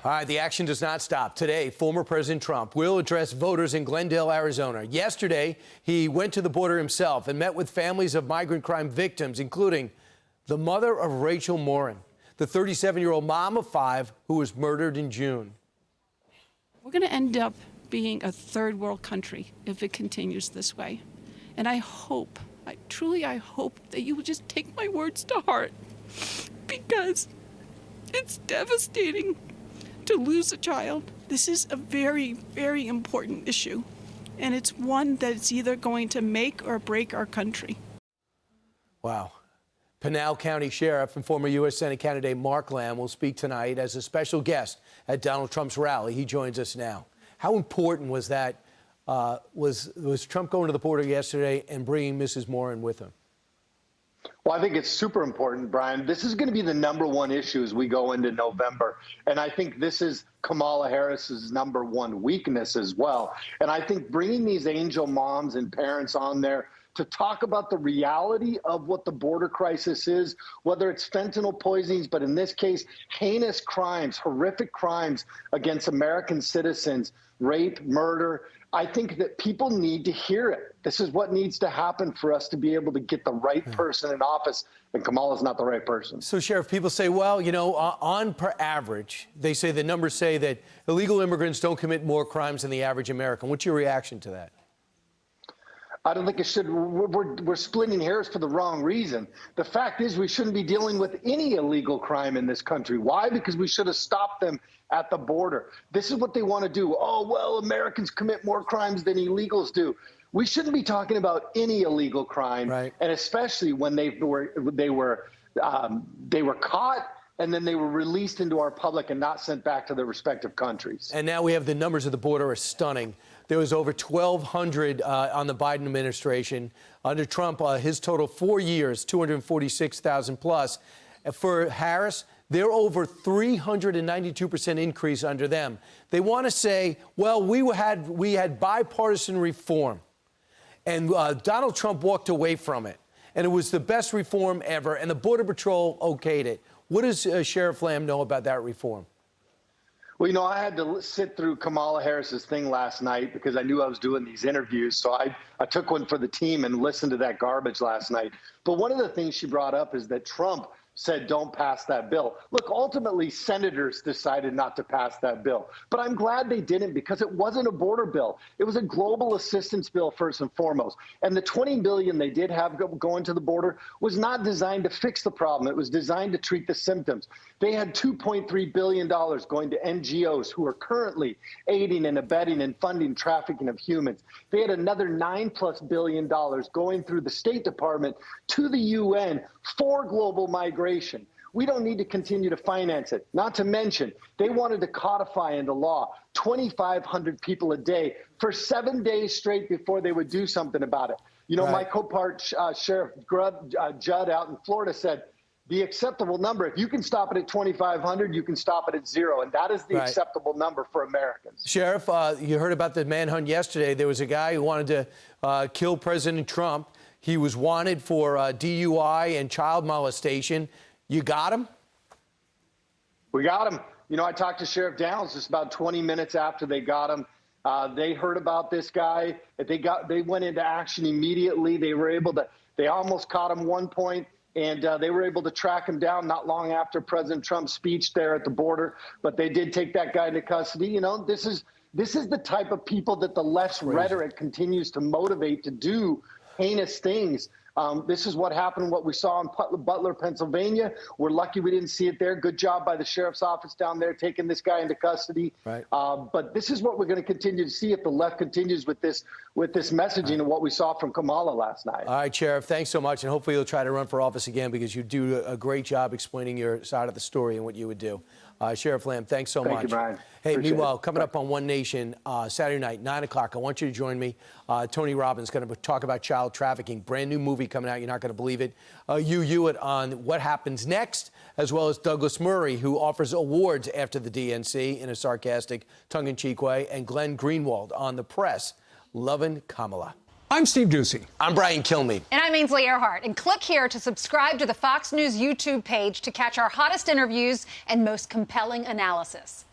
All right, the action does not stop. Today, former President Trump will address voters in Glendale, Arizona. Yesterday, he went to the border himself and met with families of migrant crime victims, including the mother of Rachel Morin, the 37-year-old mom of 5 who was murdered in June. We're going to end up being a third world country if it continues this way. And I hope, I hope that you will just take my words to heart, because it's devastating to lose a child. This is a very, very important issue, and it's one that's either going to make or break our country. Wow. Pinal County Sheriff and former U.S. Senate candidate Mark Lamb will speak tonight as a special guest at Donald Trump's rally. He joins us now. How important was that? Was Trump going to the border yesterday and bringing Mrs. Morin with him? Well, I think it's super important, Brian. This is going to be the #1 issue as we go into November. And I think this is Kamala Harris's #1 weakness as well. And I think bringing these angel moms and parents on there to talk about the reality of what the border crisis is, whether it's fentanyl poisonings, but in this case, heinous crimes, horrific crimes against American citizens, rape, murder. I think that people need to hear it. This is what needs to happen for us to be able to get the right person in office, and Kamala's not the right person. So, Sheriff, people say, well, you know, on per average, they say the numbers say that illegal immigrants don't commit more crimes than the average American. What's your reaction to that? I don't think it should. We're splitting hairs for the wrong reason. The fact is we shouldn't be dealing with any illegal crime in this country. Why? Because we should have stopped them at the border. This is what they want to do. Oh, well, Americans commit more crimes than illegals do. We shouldn't be talking about any illegal crime, right? And especially when they were caught and then they were released into our public and not sent back to their respective countries. And now we have the numbers of the border are stunning. There was over 1,200 on the Biden administration. Under Trump, his total 4 years, 246,000 plus. For Harris, they're over 392% increase under them. They want to say, well, we had bipartisan reform, and Donald Trump walked away from it, and it was the best reform ever, and the Border Patrol okayed it. What does Sheriff Lamb know about that reform? Well, you know, I had to sit through Kamala Harris's thing last night because I knew I was doing these interviews. So I took one for the team and listened to that garbage last night. But one of the things she brought up is that Trump said, don't pass that bill. Look, ultimately, senators decided not to pass that bill. But I'm glad they didn't, because it wasn't a border bill. It was a global assistance bill, first and foremost. And the $20 billion they did have going to the border was not designed to fix the problem. It was designed to treat the symptoms. They had $2.3 billion going to NGOs who are currently aiding and abetting and funding trafficking of humans. They had another $9+ billion going through the State Department to the UN for global migration. We don't need to continue to finance it. Not to mention, they wanted to codify into law 2,500 people a day for 7 days straight before they would do something about it. You know, my co-part Sheriff Judd out in Florida said, the acceptable number, if you can stop it at 2,500, you can stop it at 0. And that is the acceptable number for Americans. Sheriff, you heard about the manhunt yesterday. There was a guy who wanted to kill President Trump. He was wanted for DUI and child molestation. You got him? We got him. You know, I talked to Sheriff Downs just about 20 minutes after they got him. They heard about this guy. They went into action immediately. They almost caught him one point, and they were able to track him down not long after President Trump's speech there at the border. But they did take that guy into custody. You know, this is the type of people that the left's rhetoric continues to motivate to do heinous things. This is what happened, what we saw in Butler, Pennsylvania. We're lucky we didn't see it there. Good job by the sheriff's office down there taking this guy into custody. But this is what we're going to continue to see if the left continues with this messaging of what we saw from Kamala last night. All right, Sheriff, thanks so much. And hopefully you'll try to run for office again, because you do a great job explaining your side of the story and what you would do. Sheriff Lamb, thanks so much. Thank you, Brian. Hey, Appreciate meanwhile, it. coming up on One Nation, Saturday night, 9 o'clock, I want you to join me. Tony Robbins is going to talk about child trafficking. Brand new movie coming out. You're not going to believe it. You Hewitt on what happens next, as well as Douglas Murray, who offers awards after the DNC in a sarcastic, tongue-in-cheek way, and Glenn Greenwald on the press, loving Kamala. I'm Steve Doocy. I'm Brian Kilmeade. And I'm Ainsley Earhart. And click here to subscribe to the Fox News YouTube page to catch our hottest interviews and most compelling analysis.